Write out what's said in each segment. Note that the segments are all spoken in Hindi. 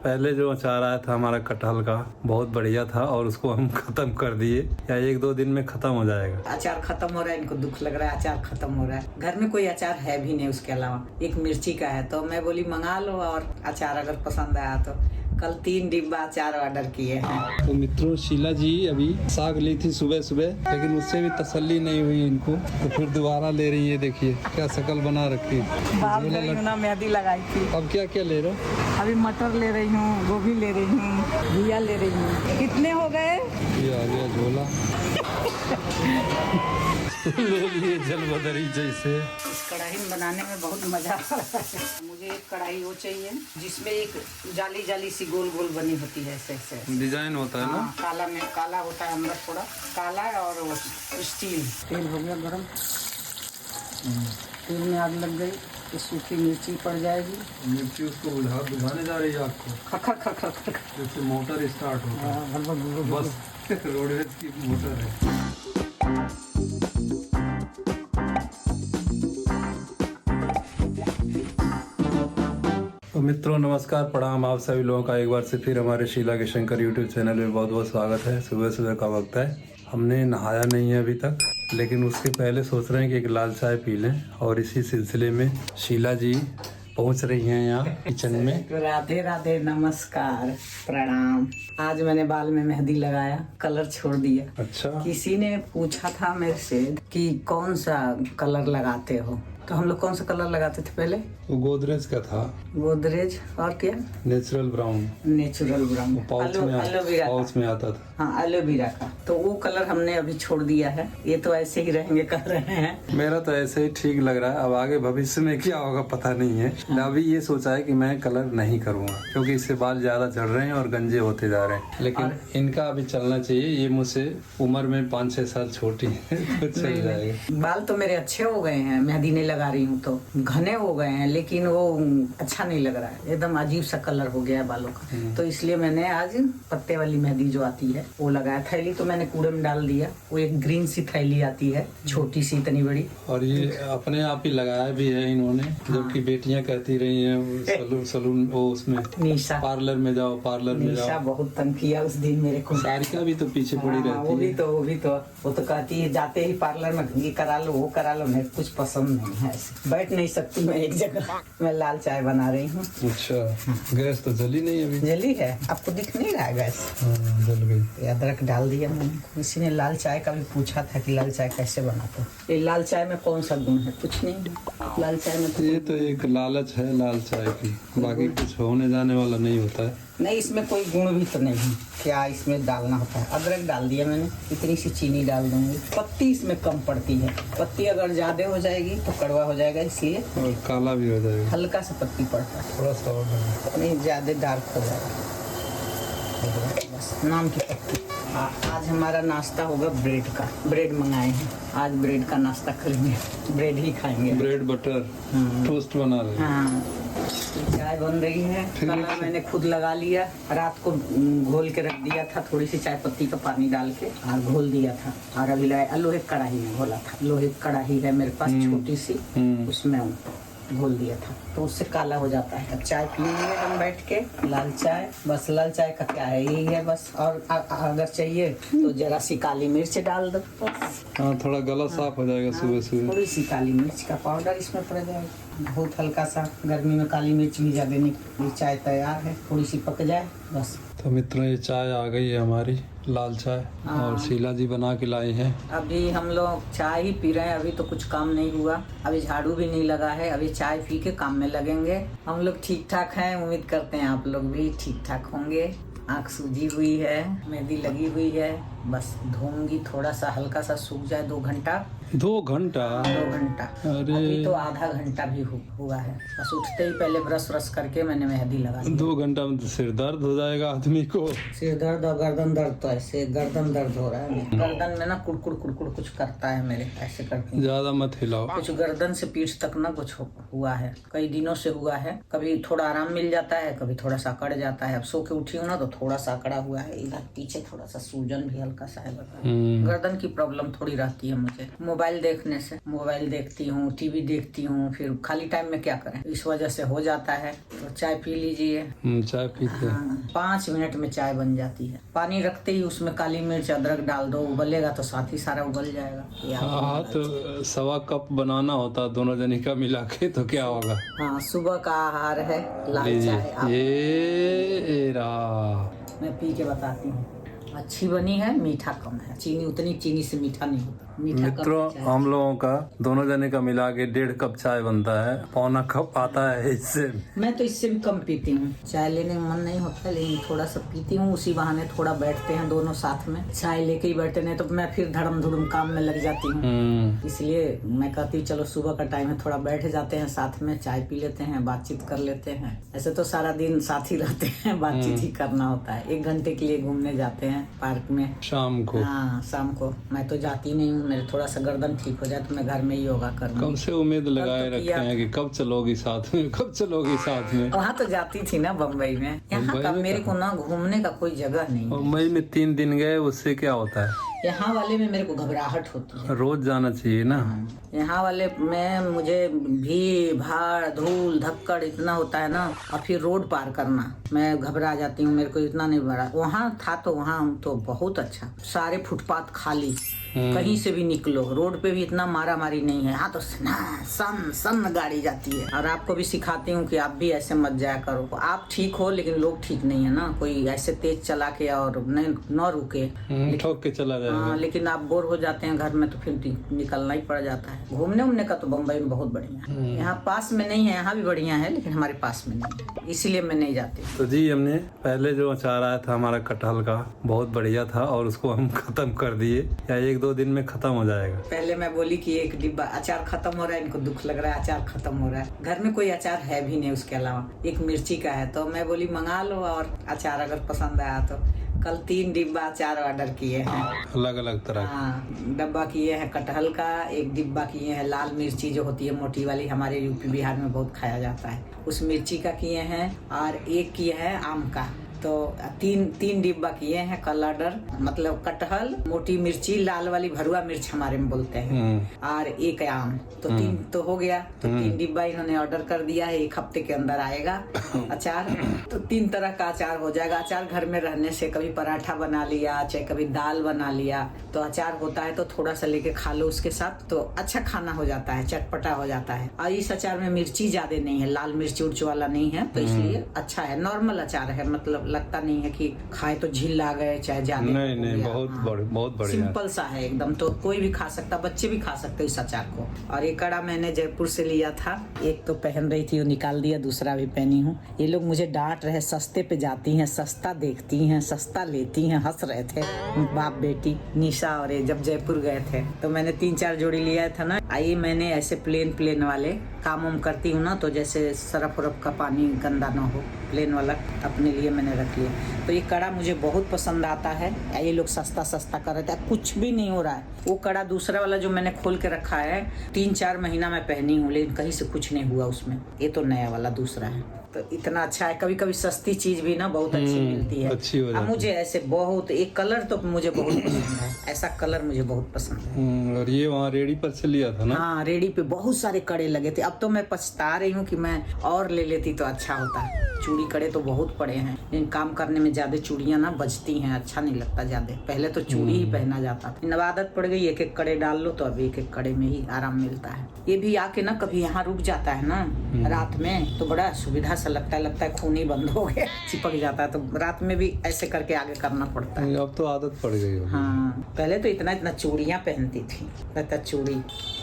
पहले जो अचार आया था हमारा कटहल का बहुत बढ़िया था और उसको हम खत्म कर दिए। या 1-2 दिन में खत्म हो जाएगा। अचार खत्म हो रहा है, इनको दुख लग रहा है, अचार खत्म हो रहा है। घर में कोई अचार है भी नहीं उसके अलावा, एक मिर्ची का है। तो मैं बोली मंगा लो और अचार अगर पसंद आया तो। कल 3 डिब्बा अचार ऑर्डर किए हैं। तो मित्रों, शीला जी अभी साग ली थी सुबह सुबह, लेकिन उससे भी तसल्ली नहीं हुई इनको, तो फिर दोबारा ले रही है। देखिए क्या शकल बना रखी। ना मेहंदी लगाई थी। अब क्या क्या ले रहे हो? अभी मटर ले रही हूँ, गोभी ले रही हूँ, घिया ले रही हूँ। कितने हो गए? ये आ गया झोला। ले लिए जलबदरी जैसे। इस कढ़ाई में बनाने में बहुत मजा आ रहा है। मुझे एक कढ़ाई वो चाहिए जिसमें एक जाली जाली सी गोल गोल बनी होती है, ऐसे डिजाइन होता है ना। काला में काला होता है, अंदर थोड़ा काला है और वो स्टील। तेल हो गया गरम, तेल में आग लग गई तो सूखी मिर्ची पड़ जाएगी। मिर्ची उसको बुझाने जा रही है आग को। खर खर खर खर जैसे मोटर स्टार्ट होता है, बस रोडवेज की मोटर है। तो मित्रों नमस्कार, प्रणाम। आप सभी लोगों का एक बार से फिर हमारे शीला के शंकर यूट्यूब चैनल में बहुत बहुत स्वागत है। सुबह सुबह का वक्त है, हमने नहाया नहीं है अभी तक, लेकिन उसके पहले सोच रहे हैं कि एक लाल चाय पी लें। और इसी सिलसिले में शीला जी पहुंच रही हैं यहाँ किचन में। राधे राधे, नमस्कार, प्रणाम। आज मैंने बाल में मेहंदी लगाया, कलर छोड़ दिया। अच्छा, किसी ने पूछा था मेरे से कि कौन सा कलर लगाते हो, तो हम लोग कौन सा कलर लगाते थे पहले? वो गोदरेज का था। गोदरेज और क्या? Natural brown. Natural brown, aloe vera pouch में आता था। हाँ, एलोवेरा का। तो वो कलर हमने अभी छोड़ दिया है। ये तो ऐसे ही रहेंगे कर रहे हैं। मेरा तो ऐसे ही ठीक लग रहा है। अब आगे भविष्य में क्या होगा पता नहीं है। अभी ये सोचा है कि मैं कलर नहीं करूंगा, क्योंकि इससे बाल ज्यादा झड़ रहे हैं और गंजे होते जा रहे हैं। लेकिन इनका अभी चलना चाहिए। ये मुझसे उम्र में 5-6 साल छोटी है तो चल जाएगा। बाल तो मेरे अच्छे हो गए हैं, मेहंदी नहीं लगा रही हूँ तो घने हो गए हैं, लेकिन वो अच्छा नहीं लग रहा है। एकदम अजीब सा कलर हो गया है बालों का। तो इसलिए मैंने आज पत्ते वाली मेहंदी जो आती है वो लगाया। थैली तो मैंने कूड़े में डाल दिया। वो एक ग्रीन सी थैली आती है, छोटी सी, इतनी बड़ी। और ये अपने आप ही लगाया भी है इन्होंने। जबकि बेटियां कहती रही हैं सलून वो उसमें निशा पार्लर में जाओ, पार्लर में जाओ। निशा बहुत तंग किया उस दिन मेरे को। सारिका भी तो पीछे पड़ी रहती है। वो तो कहती है जाते ही पार्लर में ये करा लो वो करा लो। मेरे कुछ पसंद नहीं है, ऐसे बैठ नहीं सकती मैं एक जगह। मैं लाल चाय बना रही हूँ। अच्छा, गैस तो जली नहीं अभी? जली है, आपको दिख नहीं रहा है गैस? जल गई। अदरक डाल दिया मैंने। किसी ने लाल चाय का भी पूछा था कि लाल चाय कैसे बनाते हो। ये लाल चाय में कौन सा गुण है? कुछ नहीं, लाल चाय में ये तो एक लालच है लाल चाय की, बाकी कुछ होने जाने वाला नहीं होता है। नहीं, इसमें कोई गुण भी तो नहीं है। क्या इसमें डालना होता है? अदरक डाल दिया मैंने, इतनी सी चीनी डाल दूंगी। पत्ती इसमें कम पड़ती है। पत्ती अगर ज्यादा हो जाएगी तो कड़वा हो जाएगा, इसलिए। और काला भी हो जाएगा। हल्का सा पत्ती पड़ता है, थोड़ा सा और नहीं ज्यादा डार्क हो जाएगा। बस नाम की पत्ती। आज हमारा नाश्ता होगा ब्रेड का। ब्रेड मंगाए हैं, आज ब्रेड का नाश्ता करेंगे। ब्रेड ही खाएंगे। ब्रेड बटर टोस्ट बना रहे हैं। हाँ, चाय बन रही है। कलर मैंने खुद लगा लिया, रात को घोल के रख दिया था, थोड़ी सी चाय पत्ती का पानी डाल के और घोल दिया था। और अभी लोहे की कढ़ाई में घोला था। लोहे की कढ़ाई है मेरे पास, छोटी सी, उसमें घोल दिया था, तो उससे काला हो जाता है। अब चाय पियेंगे हम बैठ के, लाल चाय। बस लाल चाय का क्या है, यही है बस। और अगर चाहिए तो जरा सी काली मिर्च डाल दो बस। हाँ, थोड़ा गला साफ हो जाएगा सुबह सुबह। थोड़ी सी काली मिर्च का पाउडर इसमें पड़ जाएगा, बहुत हल्का सा। गर्मी में काली मिर्च भी ज्यादा नहीं। चाय तैयार है, थोड़ी सी पक जाए बस। तो मित्रों, ये चाय आ गई है हमारी, लाल चाय। और शीला जी बना के लाई है। अभी हम लोग चाय ही पी रहे हैं। अभी तो कुछ काम नहीं हुआ, अभी झाड़ू भी नहीं लगा है। अभी चाय पी के काम में लगेंगे। हम लोग ठीक ठाक हैं, उम्मीद करते हैं आप लोग भी ठीक ठाक होंगे। आँख सूजी हुई है, मेहंदी लगी हुई है, बस धोऊंगी। थोड़ा सा हल्का सा सूख जाए। 2 घंटा 2 घंटा। अरे अभी तो आधा घंटा भी हुआ है। बस उठते ही पहले ब्रश व्रश करके मैंने मेहंदी लगा दी। 2 घंटा में तो सिर दर्द हो जाएगा आदमी को। सिर दर्द और गर्दन दर्द, तो ऐसे गर्दन दर्द हो रहा है। गर्दन में ना कुड़कुड़ कुड़कुड़ कुछ करता है मेरे, ऐसे करती हूँ। ज्यादा मत हिलाओ। कुछ गर्दन से पीठ तक ना कुछ हुआ है, कई दिनों से हुआ है। कभी थोड़ा आराम मिल जाता है, कभी थोड़ा सा अकड़ जाता है। अब सो के उठी हूँ ना तो थोड़ा सा अकड़ा हुआ है। इधर पीछे थोड़ा सा सूजन भी हल्का सा है। गर्दन की प्रॉब्लम थोड़ी रहती है मुझे। मोबाइल देखने से। मोबाइल देखती हूँ, टीवी देखती हूँ, फिर खाली टाइम में क्या करें, इस वजह से हो जाता है। तो चाय पी लीजिए। चाय पीते हैं। हाँ, 5 मिनट में चाय बन जाती है। पानी रखते ही उसमें काली मिर्च अदरक डाल दो, उबलेगा तो साथ ही सारा उबल जाएगा। हाँ, तो 1.25 कप बनाना होता दोनों जने का मिला के, तो क्या होगा। हाँ, सुबह का आहार है लाल चाय। ये मैं पी के बताती हूँ। अच्छी बनी है, मीठा कम है। चीनी उतनी, चीनी से मीठा नहीं होता। मित्रों, हम लोगों का दोनों जने का मिला के 1.5 कप चाय बनता है। 1.25 कप आता है इससे। मैं तो इससे भी कम पीती हूँ। चाय लेने में मन नहीं होता, लेकिन थोड़ा सा पीती हूँ। उसी बहाने थोड़ा बैठते हैं दोनों साथ में, चाय लेके ही बैठते, नहीं तो मैं फिर धड़म धुड़म काम में लग जाती हूँ। इसलिए मैं कहती हूँ चलो सुबह का टाइम है, थोड़ा बैठ जाते हैं साथ में, चाय पी लेते हैं, बातचीत कर लेते हैं। ऐसे तो सारा दिन साथ ही रहते हैं, बातचीत ही करना होता है। 1 घंटे के लिए घूमने जाते हैं पार्क में शाम को। हाँ, शाम को। मैं तो जाती नहीं हूँ, मेरे थोड़ा सा गर्दन ठीक हो जाए तो मैं घर में ही योगा करूँ। कब से उम्मीद लगाए रखे हैं कि कब चलोगी साथ में, कब चलोगी साथ में। वहाँ तो जाती थी ना बम्बई में। यहाँ का मेरे को ना घूमने का कोई जगह नहीं। मुंबई में 3 दिन गए, उससे क्या होता है। यहाँ वाले में मेरे को घबराहट होती है। रोज जाना चाहिए ना। यहाँ वाले में मुझे भीड़ भाड़ धूल धक्कड़ इतना होता है ना, और फिर रोड पार करना मैं घबरा जाती हूँ। मेरे को इतना नहीं भरा। वहाँ था तो वहाँ तो बहुत अच्छा, सारे फुटपाथ खाली, कहीं से भी निकलो, रोड पे भी इतना मारा मारी नहीं है। हाँ तो सन गाड़ी जाती है। और आपको भी सिखाती हूँ कि आप भी ऐसे मत जाया करो। आप ठीक हो लेकिन लोग ठीक नहीं है ना। कोई ऐसे तेज चला के और न रुके, ठोक के चला जाएगा। हाँ, लेकिन आप बोर हो जाते हैं घर में तो फिर निकलना ही पड़ जाता है। घूमने उमने का तो बम्बई में बहुत बढ़िया है। यहाँ पास में नहीं है, यहाँ भी बढ़िया है, लेकिन हमारे पास में नहीं है, इसीलिए मैं नहीं जाती। तो जी, हमने पहले जो अचार आया था हमारा कटहल का, बहुत बढ़िया था, और उसको हम खत्म कर दिए। या 1-2 दिन में खत्म हो जाएगा। पहले मैं बोली कि 1 डिब्बा अचार खत्म हो रहा है, इनको दुख लग रहा है, अचार खत्म हो रहा है। घर में कोई अचार है भी नहीं उसके अलावा, 1 मिर्ची का है। तो मैं बोली मंगा लो, और अचार अगर पसंद आया तो। कल 3 डिब्बा अचार ऑर्डर किए हैं, अलग अलग तरह। हाँ, डब्बा किए हैं कटहल का, 1 डिब्बा किए हैं लाल मिर्ची जो होती है मोटी वाली, हमारे यूपी बिहार में बहुत खाया जाता है, उस मिर्ची का किए हैं। और 1 किए हैं आम का। तो 3 डिब्बा किए हैं कल ऑर्डर। मतलब कटहल, मोटी मिर्ची, लाल वाली भरुआ मिर्च हमारे में बोलते हैं, और 1 आम। तो 3 तो हो गया। तो 3 डिब्बा इन्होंने ऑर्डर कर दिया है, 1 हफ्ते के अंदर आएगा अचार। तो 3 तरह का अचार हो जाएगा। अचार घर में रहने से कभी पराठा बना लिया, चाहे कभी दाल बना लिया, तो अचार होता है तो थोड़ा सा लेके खा लो उसके साथ, तो अच्छा खाना हो जाता है, चटपटा हो जाता है। और इस अचार में मिर्ची ज्यादा नहीं है, लाल मिर्ची उर्च वाला नहीं है, तो इसलिए अच्छा है। नॉर्मल अचार है, मतलब लगता नहीं है कि खाए तो झील आ गए चाहे ज्यादा। नहीं, बहुत बढ़िया, सिंपल सा है एकदम। तो कोई भी खा सकता, बच्चे भी खा सकते इस अचार को। और एक कड़ा मैंने जयपुर से लिया था। एक तो पहन रही थी, वो निकाल दिया, दूसरा भी पहनी हूँ। ये लोग मुझे डांट रहे, सस्ते पे जाती हैं, सस्ता देखती हैं, सस्ता लेती हैं, हंस रहे थे बाप बेटी निशा और ये, जब जयपुर गए थे। तो मैंने 3-4 जोड़ी लिया था ना। आइए, मैंने ऐसे प्लेन वाले काम उम करती हूँ ना, तो जैसे सरफ उरफ का पानी गंदा ना हो, प्लेन वाला अपने लिए मैंने रख लिया। तो ये कड़ा मुझे बहुत पसंद आता है। ये लोग सस्ता कर रहे थे, कुछ भी नहीं हो रहा है। वो कड़ा दूसरा वाला जो मैंने खोल के रखा है, 3-4 महीना मैं पहनी हूँ, लेकिन कहीं से कुछ नहीं हुआ उसमें। ये तो नया वाला दूसरा है, तो इतना अच्छा है। कभी कभी सस्ती चीज भी ना बहुत अच्छी मिलती है। अच्छी हो जाती है। मुझे ऐसे बहुत, एक कलर तो मुझे बहुत पसंद है, ऐसा कलर मुझे बहुत पसंद है। और ये वहाँ रेडी पर से लिया था ना। हाँ, रेडी पे बहुत सारे कड़े लगे थे। अब तो मैं पछता रही हूँ कि मैं और ले लेती तो अच्छा होता। चूड़ी कड़े तो बहुत पड़े हैं, लेकिन काम करने में ज्यादा चूड़ियां ना बजती हैं, अच्छा नहीं लगता ज्यादा। पहले तो चूड़ी ही पहना जाता था, अब आदत पड़ गई, 1-1 कड़े डाल लो तो अब 1-1 कड़े में ही आराम मिलता है। ये भी आके ना कभी यहाँ रुक जाता है ना रात में, तो बड़ा सुविधा सा लगता है खून ही बंद हो गया, चिपक जाता है, तो रात में भी ऐसे करके आगे करना पड़ता है। अब तो आदत पड़ गई होगी। हाँ, पहले तो इतना चूड़ियां पहनती थी, कहता चूड़ी।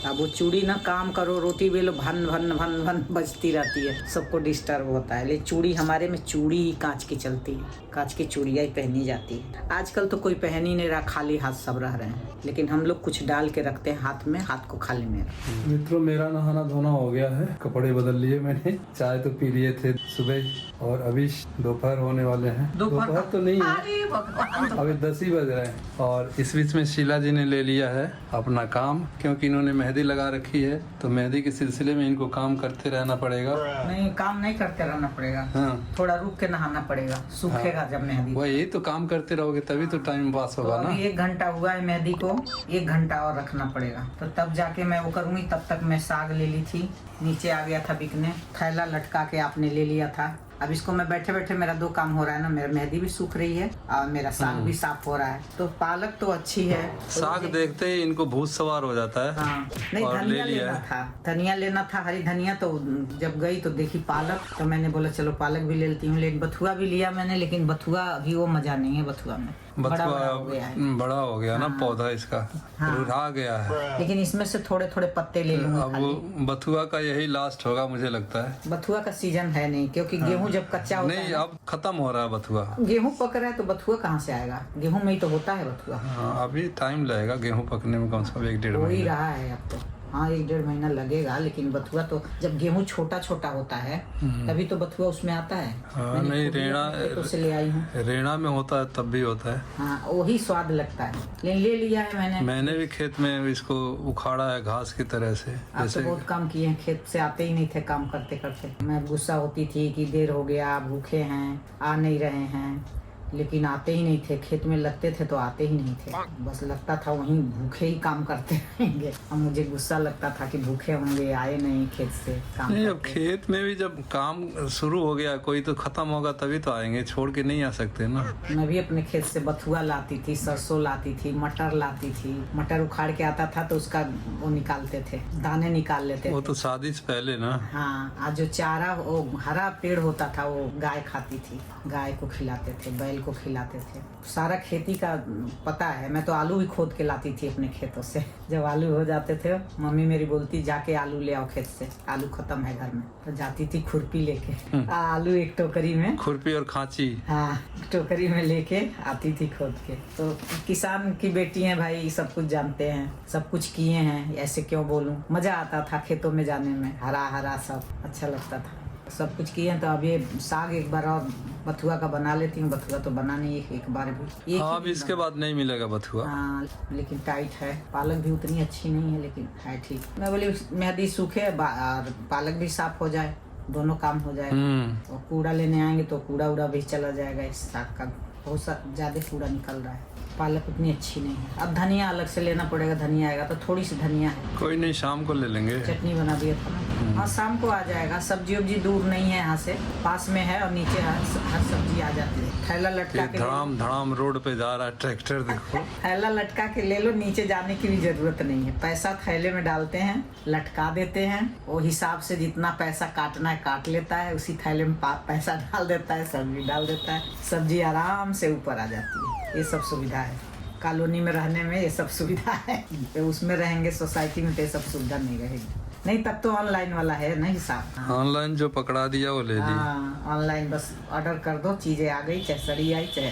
अब वो चूड़ी ना, काम करो, रोटी बेलो, भन भन भन भन बजती रहती है, सबको डिस्टर्ब होता है। लेकिन चूड़ी, हमारे में चूड़ी ही कांच की चलती है, कांच की चूड़ियां ही पहनी जाती है। आजकल तो कोई पहन ही नहीं रहा, खाली हाथ सब रह रहे हैं, लेकिन हम लोग कुछ डाल के रखते हैं हाथ में, हाथ को खाली में। मित्रों, मेरा नहाना धोना हो गया है, कपड़े बदल लिए मैंने, चाय तो पी लिए थे थे सुबह और अभी दोपहर होने वाले हैं। दोपहर तो नहीं है, अरे भगवान, अभी 10 ही बज रहे हैं। और इस बीच में शीला जी ने ले लिया है अपना काम, क्योंकि इन्होंने मेहंदी लगा रखी है तो मेहंदी के सिलसिले में इनको काम करते रहना पड़ेगा। नहीं, काम नहीं करते रहना पड़ेगा, हाँ, थोड़ा रुक के नहाना पड़ेगा, सूखेगा जब मेहंदी। वही तो, काम करते रहोगे तभी तो टाइम पास तो होगा ना। अभी 1 घंटा हुआ है मेहंदी को, 1 घंटा और रखना पड़ेगा, तो तब जाके मैं वो करूंगी। तब तक मैं साग ले ली थी, नीचे आ गया था बिकने, थैला लटका के आपने ले लिया था। अब इसको मैं बैठे बैठे, मेरा 2 काम हो रहा है ना, मेरा मेहंदी भी सूख रही है और मेरा साग भी साफ हो रहा है। तो पालक तो अच्छी है, साग देखते ही इनको भूत सवार हो जाता है। हाँ, नहीं और धनिया ले लिया लेना है। था, धनिया लेना था, हरी धनिया। तो जब गई तो देखी पालक, तो मैंने बोला चलो पालक भी ले लेती हूँ। लेकिन बथुआ भी लिया मैंने, लेकिन बथुआ अभी वो मजा नहीं है बथुआ में, बड़ा हो गया है। बड़ा हो गया ना पौधा इसका, रुझा गया है। लेकिन इसमें से थोड़े थोड़े पत्ते ले लूंगा अब खाली। बथुआ का यही लास्ट होगा मुझे लगता है। बथुआ का सीजन है नहीं, क्योंकि गेहूं जब कच्चा होता नहीं, है, अब खत्म हो रहा है बथुआ। गेहूं पक रहा है तो बथुआ कहाँ से आएगा? गेहूं में ही तो होता है बथुआ। हाँ, अभी टाइम लगेगा गेहूं पकने में, कम से कम 1-1.5 हो ही महीना। रहा है अब तो। हाँ, 1-1.5 महीना लगेगा, लेकिन बथुआ तो जब गेहूं छोटा छोटा होता है तभी तो बथुआ उसमें आता है। हाँ, मैंने नहीं, खुद ही रेणा अपने खेतों से ले आई हूँ। रेणा में होता है तब भी होता है। हाँ, वही स्वाद लगता है, लेकिन ले लिया है मैंने भी खेत में इसको उखाड़ा है घास की तरह से। आप तो जैसे बहुत काम किए हैं, खेत से आते ही नहीं थे काम करते करते। मैं गुस्सा होती थी कि देर हो गया, भूखे हैं, आ नहीं रहे हैं, लेकिन आते ही नहीं थे। खेत में लगते थे तो आते ही नहीं थे, बस लगता था वहीं भूखे ही काम करते रहेंगे। अब मुझे गुस्सा लगता था कि भूखे होंगे, आए नहीं खेत से काम नहीं, अब करके। खेत में भी जब काम शुरू हो गया कोई तो खत्म होगा तभी तो आएंगे, छोड़ के नहीं आ सकते ना। मैं भी अपने खेत से बथुआ लाती थी, सरसों लाती थी, मटर लाती थी। मटर उखाड़ के आता था तो उसका वो निकालते थे, दाने निकाल लेते वो थे। तो शादी से पहले ना। हाँ, आज जो चारा वो हरा पेड़ होता था वो गाय खाती थी, गाय को खिलाते थे, बैल को खिलाते थे। सारा खेती का पता है। मैं तो आलू भी खोद के लाती थी अपने खेतों से। जब आलू हो जाते थे मम्मी मेरी बोलती जाके आलू ले आओ खेत से, आलू खत्म है घर में। तो जाती थी खुरपी लेके, आलू एक टोकरी में, खुरपी और खांची। हाँ, टोकरी में लेके आती थी खोद के। तो किसान की बेटी हैं भाई, सब कुछ जानते हैं, सब कुछ किए हैं, ऐसे क्यों बोलूं। मजा आता था खेतों में जाने में, हरा हरा सब अच्छा लगता था, सब कुछ किए हैं। तो अब ये साग एक बार और बथुआ का बना लेती हूँ। बथुआ तो बना नहीं एक बार भी, एक हाँ, ही अब दिन इसके बाद नहीं मिलेगा बथुआ। हाँ, लेकिन टाइट है। पालक भी उतनी अच्छी नहीं है, लेकिन है ठीक। मैं बोली मेहंदी सूखे और पालक भी साफ हो जाए, दोनों काम हो जाए। और कूड़ा लेने आएंगे तो कूड़ा उड़ा भी चला जाएगा। इस साग का बहुत ज्यादा कूड़ा निकल रहा है। पालक उतनी अच्छी नहीं है। अब धनिया अलग से लेना पड़ेगा, धनिया आएगा तो थोड़ी सी धनिया है, कोई नहीं, शाम को ले लेंगे। चटनी बना दिया था ना। हाँ, शाम को आ जाएगा। सब्जी उब्जी दूर नहीं है, यहाँ से पास में है और नीचे हर सब्जी आ जाती है। थैला लटका के धड़ाम धड़ाम रोड पे जा रहा है ट्रैक्टर, देखो। थैला लटका के ले लो, नीचे जाने की भी जरूरत नहीं है। पैसा थैले में डालते हैं, लटका देते हैं, वो हिसाब से जितना पैसा काटना है काट लेता है, उसी थैले में पैसा डाल देता है, सब्जी डाल देता है, सब्जी आराम से ऊपर आ जाती है। ये सब सुविधा है कॉलोनी में रहने में, ये सब सुविधा है। तो उसमें रहेंगे सोसाइटी में तो ये सब सुविधा नहीं रहेगी। नहीं, तब तो ऑनलाइन वाला है ना हिसाब। ऑनलाइन जो पकड़ा दिया वो ले ली। हाँ, ऑनलाइन बस ऑर्डर कर दो, चीजें आ गई, चाहे सड़ी आई चाहे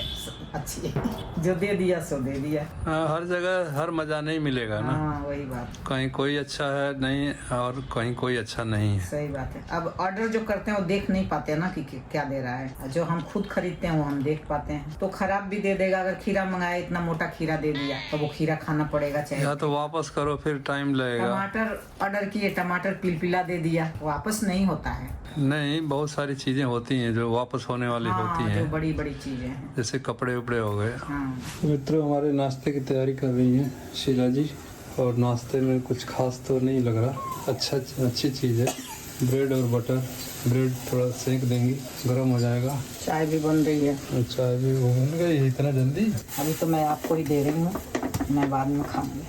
अच्छी आई, जो दे दिया सो दे दिया। हाँ, हर जगह हर मजा नहीं मिलेगा ना। हाँ, वही बात, कहीं कोई अच्छा है नहीं और कहीं कोई अच्छा नहीं है। सही बात है। अब ऑर्डर जो करते हैं वो देख नहीं पाते हैं ना कि क्या दे रहा है। जो हम खुद खरीदते हैं वो हम देख पाते हैं। तो खराब भी दे देगा। अगर खीरा मंगाया, इतना मोटा खीरा दे दिया तो वो खीरा खाना पड़ेगा। चाहे या तो वापस करो, फिर टाइम लगेगा। टमाटर ऑर्डर किए, टमाटर पिलपिला दे दिया, वापस नहीं होता है। नहीं, बहुत सारी चीजें होती हैं जो वापस होने वाली होती हाँ, हैं, जो बड़ी बड़ी चीजें हैं। जैसे कपड़े उपड़े हो गए। हाँ, मित्रों, हमारे नाश्ते की तैयारी कर रही हैं शीला जी, और नाश्ते में कुछ खास तो नहीं लग रहा। अच्छी चीज़ है। ब्रेड और बटर, ब्रेड थोड़ा सेक देंगी, गर्म हो जाएगा। चाय भी बन रही है। चाय भी वो बन गई इतना जल्दी? अभी तो मैं आपको ही दे रही हूँ, मैं बाद में खाऊंगी।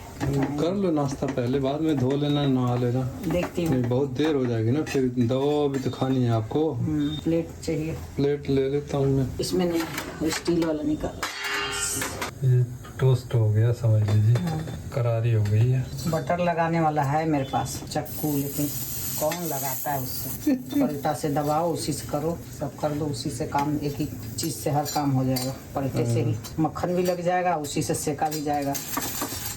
कर लो नाश्ता पहले, बाद में धो लेना, नहा लेना। देखती हूँ। नहीं, बहुत देर हो जाएगी ना, फिर दवा भी तो खानी है आपको। प्लेट चाहिए। प्लेट ले लेता हूँ मैं। इसमें नहीं, स्टील वाला निकाल। ये टोस्ट हो गया समझ लीजिए, करारी हो गई है। बटर लगाने वाला है मेरे पास चक्कू, लेकिन कौन लगाता है उससे। पलटा से दबाओ, उसी से करो, सब कर दो, उसी से काम, एक ही चीज से हर काम हो जाएगा। पलटे से ही मक्खन भी लग जाएगा, उसी से सेका भी जाएगा।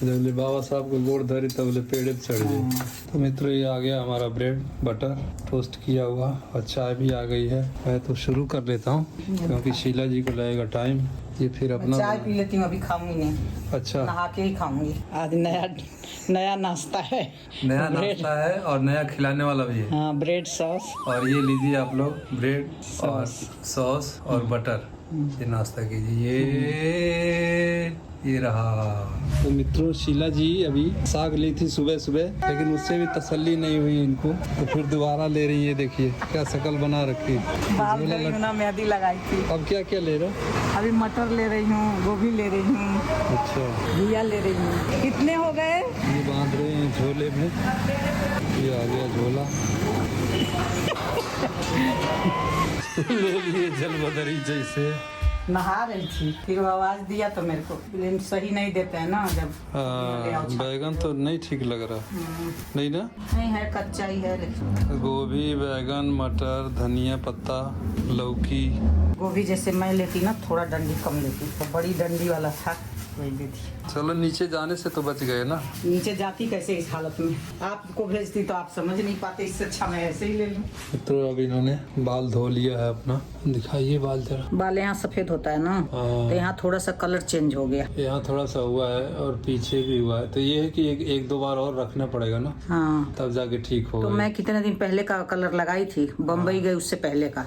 जब ले बाबा साहब को गोड़ धरी तब ले पेड़े पे चढ़ जाए। तो मित्रों ये आ गया हमारा ब्रेड बटर टोस्ट किया हुआ और चाय भी आ गई है। मैं तो शुरू कर लेता हूँ क्योंकि शीला जी को लगेगा टाइम। ये फिर अपना चाय पी लेती हूँ, अभी खाऊंगी नहीं। अच्छा नहा के ही खाऊंगी। आज नया नाश्ता है। नया ब्रेड। नाश्ता है और नया खिलाने वाला भी है। हाँ, ब्रेड सॉस। और ये लीजिए आप लोग ब्रेड और सॉस और बटर, ये नाश्ता कीजिए। ये रहा। तो मित्रों शीला जी अभी साग ली थी सुबह सुबह, लेकिन उससे भी तसल्ली नहीं हुई इनको, तो फिर दोबारा ले रही है। देखिए क्या शक्ल बना रखी। बाल धोई हूँ ना, मेहंदी लगाई थी। अब क्या क्या ले रहे हो? अभी मटर ले रही हूँ, गोभी ले रही हूँ, अच्छा घिया ले रही हूँ। कितने हो गए? ये बांध रहे हैं झोले में। ये आ गया झोला। ले लिए जलबदरी जैसे। नहा रही थी, फिर वो आवाज दिया तो मेरे को लेकिन सही नहीं देते हैं ना जब। बैगन तो नहीं ठीक लग रहा, नहीं ना? नहीं है, कच्चा ही है। लेकिन गोभी, बैगन, मटर, धनिया पत्ता, लौकी। गोभी जैसे मैं लेती ना थोड़ा डंडी कम लेती, तो बड़ी डंडी वाला था वही देती। चलो नीचे जाने से तो बच गए ना। नीचे जाती कैसे इस हालत में? आपको भेजती तो आप समझ नहीं पाते, इससे अच्छा मैं ऐसे ही ले लूं। तो अब इन्होंने बाल धो लिया है अपना। दिखाइए बाल जरा। बाल यहाँ सफेद होता है ना, हाँ। तो यहाँ थोड़ा सा कलर चेंज हो गया। यहाँ थोड़ा सा हुआ है और पीछे भी हुआ है, तो ये है कि एक दो बार और रखना पड़ेगा ना, हाँ, तब जाके ठीक तो होगा। मैं कितने दिन पहले का कलर लगाई थी, बम्बई गई उससे पहले का।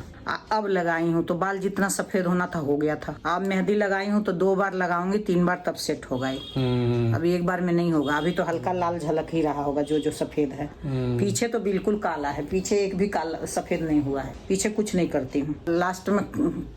अब लगाई हूँ तो बाल जितना सफेद होना था हो गया था। अब मेहंदी लगाई हूँ तो 2 बार लगाऊंगी, 3 बार तब सेट होगा। अभी एक बार में नहीं होगा। अभी तो हल्का लाल झलक ही रहा होगा जो सफेद है। पीछे तो बिल्कुल काला है, पीछे एक भी काला सफेद नहीं हुआ है। पीछे कुछ नहीं करती हूँ, लास्ट में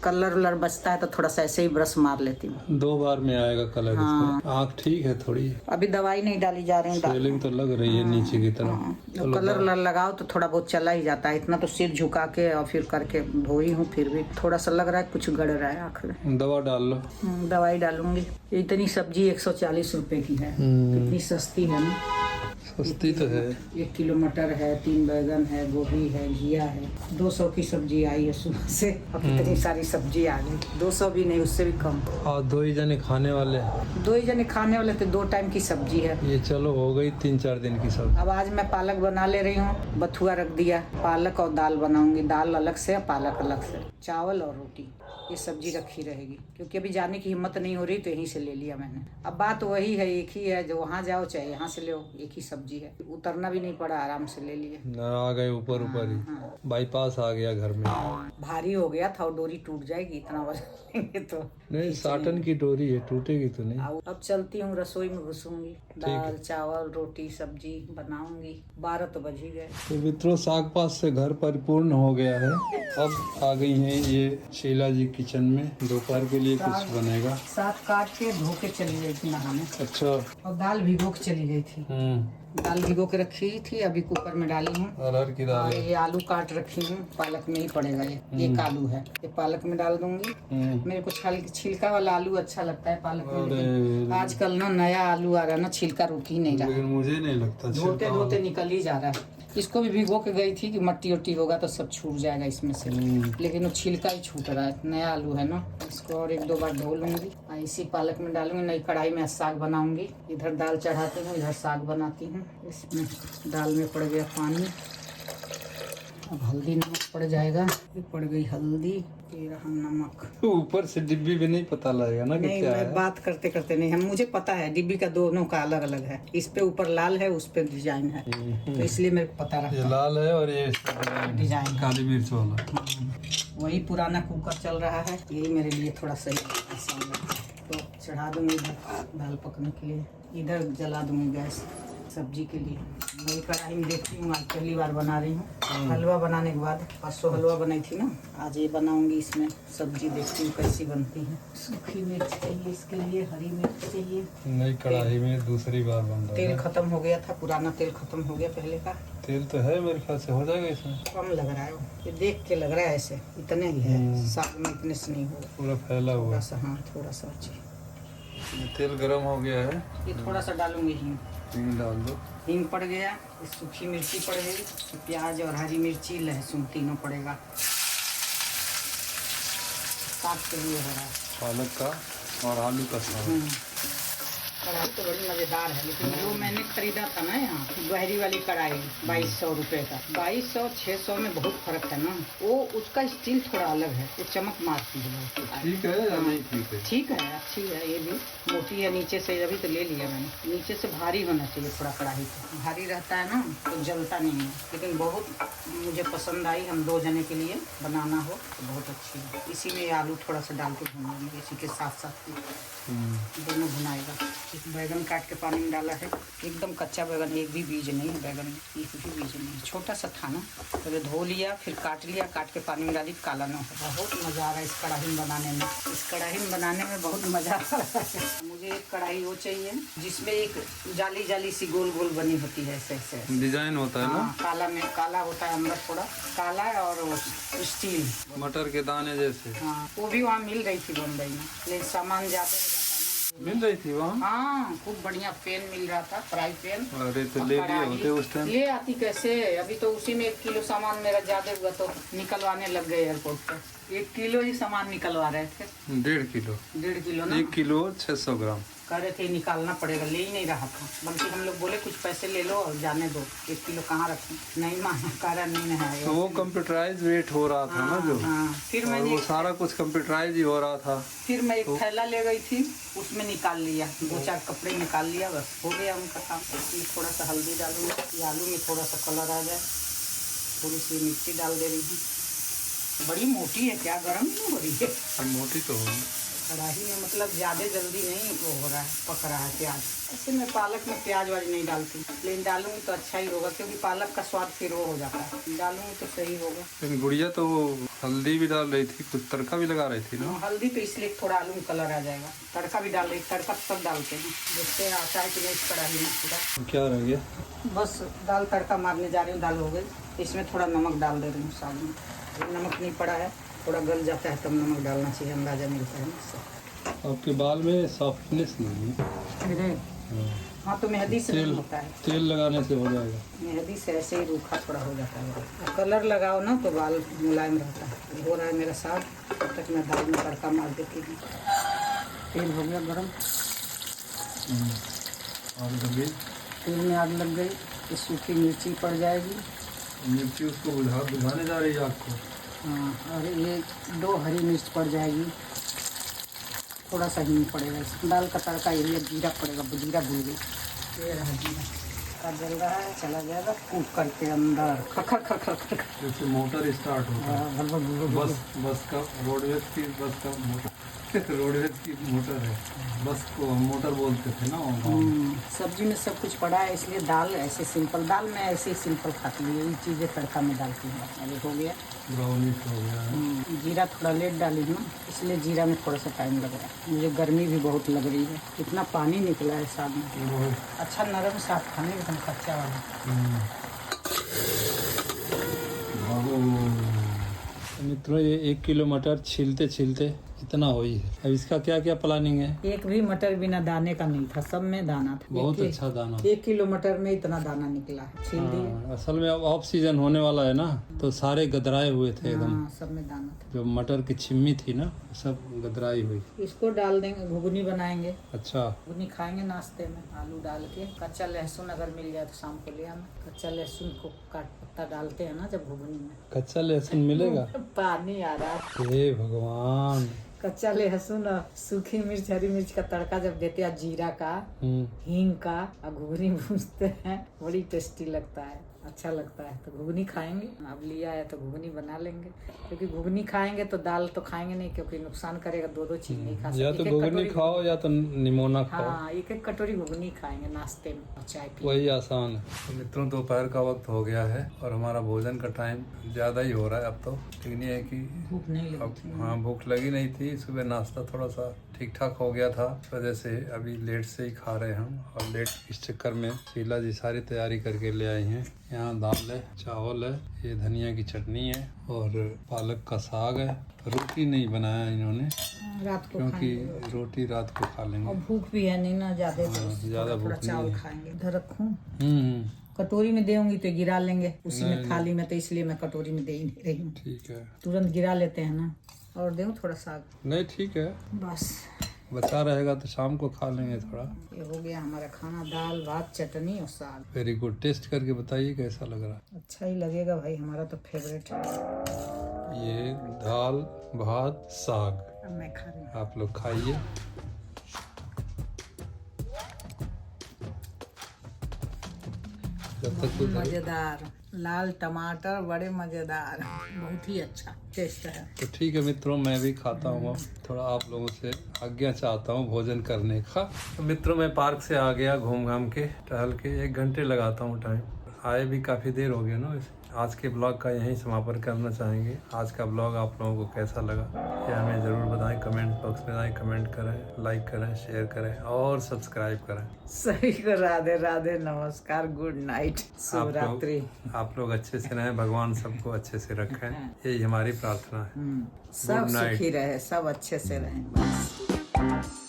कलर उलर बचता है तो थोड़ा सा ऐसे ही ब्रश मार लेती हूँ। 2 बार में आएगा कलर। हाँ। आँख ठीक है थोड़ी, अभी दवाई नहीं डाली जा रही हूँ। स्वेलिंग तो लग रही है नीचे की तरफ। तो कलर लगाओ तो थोड़ा बहुत चला ही जाता है। इतना तो सिर झुका के और फिर करके धोई हूँ, फिर भी थोड़ा सा लग रहा है कुछ गड़ रहा है आँख में। दवा डाल लो। दवाई डालूंगी। इतनी सब्जी 140 रुपए की है, कितनी सस्ती है ना। सस्ती तो है। 1 किलो मटर है, 3 बैगन है, गोभी है, घिया है। 200 की सब्जी आई है सुबह से। अब इतनी सारी सब्जी आ गई। 200 भी नहीं, उससे भी कम। और 2 ही जने खाने वाले। 2 ही जने खाने वाले थे, 2 टाइम की सब्जी है। ये चलो हो गई 3-4 दिन की सब्जी। अब आज मैं पालक बना ले रही हूँ, बथुआ रख दिया। पालक और दाल बनाऊंगी, दाल अलग से पालक अलग से, चावल और रोटी। ये सब्जी रखी रहेगी क्योंकि अभी जाने की हिम्मत नहीं हो रही, तो यहीं से ले लिया मैंने। अब बात वही है, एक ही है, जो वहाँ जाओ चाहे यहाँ से ले, एक ही सब्जी है। उतरना भी नहीं पड़ा, आराम से ले लिए। आ गए ऊपर ही। बाईपास आ गया घर में। भारी हो गया था और डोरी टूट जाएगी इतना वजन लेंगे तो। नहीं, साटन की डोरी है, टूटेगी तो नहीं। अब चलती हूँ, रसोई में घुसूंगी, दाल चावल रोटी सब्जी बनाऊंगी। 12 तो बज ही गए। तो मित्रों साग पात से घर परिपूर्ण हो गया है। अब आ गई है ये शीला जी किचन में। दोपहर के लिए कुछ बनेगा। साग काट के धो के चली गई थी नहाने। अच्छा। और दाल भिगो के चली गई थी। दाल भिगो के रखी थी, अभी कुकर में डाली हूँ। अरहर की दाल। और ये आलू काट रखी हूँ, पालक में ही पड़ेगा ये। एक आलू है, ये पालक में डाल दूंगी। मेरे को छिलका वाला आलू अच्छा लगता है पालक में, लेकिन आजकल ना नया आलू आ रहा है ना, छिलका रुक ही नहीं रहा। लेकिन मुझे नहीं लगता धोते धोते निकल ही जा रहा है। इसको भी भिगो के गई थी कि मट्टी उट्टी होगा तो सब छूट जाएगा इसमें से, लेकिन वो छिलका ही छूट रहा है। नया आलू है ना, इसको और 1-2 बार धो लूंगी। इसी पालक में डालूंगी। नई कढ़ाई में साग बनाऊंगी। इधर दाल चढ़ाती हूँ, इधर साग बनाती हूँ। इसमें दाल में पड़ गया पानी। अब हल्दी नमक पड़ जाएगा। ये पड़ गई हल्दी, ये रहा नमक। ऊपर से डिब्बी भी नहीं पता लगेगा ना कि नहीं, क्या मैं है। बात करते करते नहीं, हम मुझे पता है डिब्बी का दोनों का अलग अलग है। इस पे ऊपर लाल है, उस पे डिजाइन है, तो इसलिए मेरे को पता ये रहता लाल है और ये डिजाइन। काली मिर्च वाला। वही पुराना कुकर चल रहा है, यही मेरे लिए थोड़ा सही आसान है। तो चढ़ा दूंगी इधर दाल पकने के लिए, इधर जला दूंगी गैस सब्जी के लिए। वही कढ़ाई में देखती हूँ, आज पहली बार बना रही हूँ। हलवा बनाने के बाद, परसों हलवा बनाई थी ना, आज ये बनाऊंगी। इसमें सब्जी देखती हूँ कैसी बनती है। सूखी मिर्च चाहिए इसके लिए, हरी मिर्च चाहिए। नई कढ़ाई में दूसरी बार बन रहा तेल है। खत्म हो गया था, पुराना तेल खत्म हो गया पहले का। तेल तो है मेरे ख्याल से, हो जाएगा इसमें। कम लग रहा है वो, ये देख के लग रहा है ऐसे, इतने ही है। साग में इतने से नहीं होगा, पूरा फैला हुआ थोड़ा सा। हाँ, थोड़ा सा अच्छी। तेल गरम हो गया है। ये थोड़ा सा डालूंगी हींग। हींग डाल दो। हींग पड़ गया, ये सूखी मिर्ची पड़ गई, प्याज और हरी मिर्ची लहसुन तीनों पड़ेगा। साग के लिए हो रहा है। पालक का और आलू का साग। कढ़ाई तो बड़ी मजेदार है, लेकिन जो मैंने खरीदा था ना यहाँ गहरी वाली कढ़ाई 2200 रुपए का, 2200-600 में बहुत फर्क है ना। वो उसका स्टील थोड़ा अलग है, वो चमक मारती है। ठीक है या नहीं ठीक है? ठीक है, अच्छी है, ये भी मोटी है नीचे से, अभी तो ले लिया मैंने। नीचे से भारी होना चाहिए थोड़ा, कढ़ाई तो भारी रहता है ना तो जलता नहीं है, लेकिन बहुत मुझे पसंद आई। हम 2 जने के लिए बनाना हो तो बहुत अच्छी है। इसी में आलू थोड़ा सा डाल के भूनेंगे, इसी के साथ साथ दोनों भुनाएगा। एक बैगन काट के पानी में डाला है, एकदम कच्चा बैगन, एक भी बीज नहीं है बैगन में, एक भी बीज नहीं, छोटा सा था ना, पहले धो लिया फिर काट लिया, काट के पानी में डाली, काला ना हो। बहुत मज़ा आ रहा है इस कढ़ाई में बनाने में, इस कढ़ाई में बनाने में बहुत मज़ा आ रहा है। मुझे एक कढ़ाई वो चाहिए जिसमें एक जाली जाली सी गोल गोल बनी होती है, ऐसे ऐसे डिजाइन होता है ना। काला में काला होता है अंदर, थोड़ा काला और स्टील मटर के दाने जैसे। हाँ, वो भी वहाँ मिल रही थी बम्बई में, लेकिन सामान ज्यादा हो जाता ना। मिल रही थी वहाँ? हाँ, खूब बढ़िया पेन मिल रहा था, फ्राई पेन। अरे तो ले लिए होते उस टाइम। ले आती कैसे, अभी तो उसी में 1 किलो सामान मेरा ज्यादा हुआ तो निकलवाने लग गए एयरपोर्ट पर। 1 किलो ही सामान निकलवा रहे थे। 1.5 किलो? 1.5 किलो ना। 1 किलो 600 ग्राम। कह रहे थे निकालना पड़ेगा, ले ही नहीं रहा था, बल्कि हम लोग बोले कुछ पैसे ले लो और जाने दो, 1 किलो कहाँ रखें, नहीं माना, कह नहीं है। तो वो कंप्यूटराइज वेट हो रहा था ना जो। हाँ, फिर मैंने वो सारा कुछ कंप्यूटराइज ही हो रहा था। फिर मैं एक थैला ले गई थी, उसमें निकाल लिया, 2-4 कपड़े निकाल लिया, बस हो गया उनका काम। इसमें थोड़ा सा हल्दी डालूंगी, आलू में थोड़ा सा कलर आ जाए, थोड़ी सी मिर्ची डाल दे रही हूँ। बड़ी मोटी है क्या, गर्म नहीं हो रही है? मोटी तो हो कढ़ाई में, मतलब ज़्यादा जल्दी नहीं वो हो रहा है, पक रहा है प्याज। ऐसे मैं पालक में प्याज वाली नहीं डालती, लेकिन डालूंगी तो अच्छा ही होगा, क्योंकि पालक का स्वाद फिर वो हो जाता है, डालूंगी तो सही होगा। लेकिन गुड़िया तो वो हल्दी भी डाल रही थी, कुछ तड़का भी लगा रही थी ना। हल्दी तो इसलिए थोड़ा आलू में कलर आ जाएगा, तड़का भी डाल रही, तड़का सब डालते हैं, देखते हैं आता है कि नहीं इस कढ़ाई में पूरा। क्या रह गया? बस दाल तड़का मारने जा रही हूँ, दाल हो गई, इसमें थोड़ा नमक डाल दे रही हूँ साग में। नमक नहीं पड़ा है, थोड़ा गल जाता है तब नमक डालना चाहिए, अंदाजा मिलता है ना। आपके बाल में सॉफ्टनेस नहीं है? मेरे हाँ, तो मेहंदी से नहीं होता है, तेल लगाने से हो जाएगा। मेहंदी से ऐसे ही रूखा थोड़ा हो जाता है। कलर लगाओ ना तो बाल मुलायम रहता है। हो रहा है मेरा साग, तब तक मैं दाल में तड़का मार देती हूँ। तेल हो गया गर्म, और कभी तेल में आग लग गई, तो सूखी मिर्ची पड़ जाएगी। मिर्ची उसको बुझाने जा रही है आपको? हाँ, और ये 2 हरी मिर्च पड़ जाएगी, थोड़ा सा हींग पड़ेगा। दाल का तड़का यही है, जीरा पड़ेगा, जीरा भूल गई, ये रहा जीरा का जल रहा है, चला जाएगा कुकर के अंदर, खखर खखर खखर। जैसे मोटर स्टार्ट होता है। बस का रोडवेज की बस का मोटर रोडवेज की मोटर है, बस को हम मोटर बोलते थे ना गाँव में। सब्जी में सब कुछ पड़ा है, इसलिए दाल ऐसे सिंपल, दाल में ऐसे ही सिंपल खाती हूँ, यही चीज़ें तड़का में डालती हूँ। अभी हो गया ब्राउनिश हो गया है। जीरा थोड़ा लेट डाली हूँ, इसलिए जीरा में थोड़ा सा टाइम लग रहा है। मुझे गर्मी भी बहुत लग रही है, इतना पानी निकला है साग में। अच्छा नरम साग खाने एकदम कच्चा वाला। मित्रों, ये 1 किलो मटर छीलते छीलते इतना हुई है। अब इसका क्या क्या प्लानिंग है? एक भी मटर बिना दाने का नहीं था, सब में दाना था। बहुत अच्छा दाना। 1 किलो मटर में इतना दाना निकला है, छील दिया। असल में अब ऑफ सीजन होने वाला है ना, तो सारे गदराए हुए थे एकदम। हाँ, सब में दाना था। जो मटर की छिम्मी थी ना, सब गदराई हुई। इसको डाल देंगे, घुगनी बनाएंगे। अच्छा, घुगनी खाएंगे नाश्ते में, आलू डाल के। कच्चा लहसुन अगर मिल जाए तो शाम को ले आना। कच्चा लहसुन को काट पत्ता डालते हैं ना जब घुगनी में। कच्चा लहसुन मिलेगा? पानी आ रहा है। हे भगवान। कच्चा लहसुन और सूखी मिर्च, हरी मिर्च का तड़का जब देते हैं, जीरा का, हींग का, और घुगनी भूनते हैं, बड़ी टेस्टी लगता है, अच्छा लगता है। तो घुगनी खाएंगे, अब लिया है तो घुगनी बना लेंगे, क्योंकि घुगनी खाएंगे तो दाल तो खाएंगे नहीं, क्योंकि नुकसान करेगा। 2-2 चीज नहीं खा सकते। या तो घुगनी खाओ या तो निमोना खाओ। हाँ, 1-1 कटोरी घुगनी खाएंगे नाश्ते में और चाय पी। वही आसान है। तो मित्रों, दोपहर का वक्त हो गया है और हमारा भोजन का टाइम ज्यादा ही हो रहा है अब तो। लेकिन ये है कि भूख नहीं लगी। हाँ, भूख लगी नहीं थी। सुबह नाश्ता थोड़ा सा ठीक ठाक हो गया था, इस वजह से अभी लेट से ही खा रहे हैं हम। और लेट इस चक्कर में शीला जी सारी तैयारी करके ले आई हैं। यहाँ दाल है, चावल है, ये धनिया की चटनी है और पालक का साग है। रोटी नहीं बनाया इन्होंने, रात को क्योंकि रोटी रात को खा लेंगे। और भूख भी है नहीं ना ज्यादा, ज्यादा भूख नहीं चावल है। खाएंगे। इधर रखूं, हम्म, कटोरी में देंगी तो गिरा लेंगे उसी में थाली में, तो इसलिए मैं कटोरी में दे ही नहीं रही हूँ। ठीक है, तुरंत गिरा लेते हैं ना। और दूं थोड़ा साग? नहीं ठीक है। बस बचा रहेगा तो शाम को खा लेंगे थोड़ा। ये हो गया हमारा खाना, दाल भात चटनी और साग। Very good. टेस्ट करके बताइए कैसा लग रहा है। अच्छा ही लगेगा भाई, हमारा तो फेवरेट है। ये दाल भात साग, अब मैं खा रही हूँ। आप लोग खाइए। जब तक कुछ मजेदार लाल टमाटर, बड़े मजेदार, बहुत ही अच्छा टेस्ट है। तो ठीक है मित्रों, मैं भी खाता हूँ। अब थोड़ा आप लोगों से आज्ञा चाहता हूँ भोजन करने का। तो मित्रों मैं पार्क से आ गया घूम घाम के, टहल के। 1 घंटे लगाता हूँ टाइम, आए भी काफ़ी देर हो गया ना। वैसे आज के ब्लॉग का यहीं समापन करना चाहेंगे। आज का ब्लॉग आप लोगों को कैसा लगा यह हमें ज़रूर बताएं, कमेंट बॉक्स में आए, कमेंट करें, लाइक करें, शेयर करें और सब्सक्राइब करें। सभी को राधे राधे, नमस्कार, गुड नाइट, शुभ रात्रि। आप लोग अच्छे से रहें, भगवान सबको अच्छे से रखें, यही हमारी प्रार्थना है। सब सुखी रहे, सब अच्छे से रहें बस।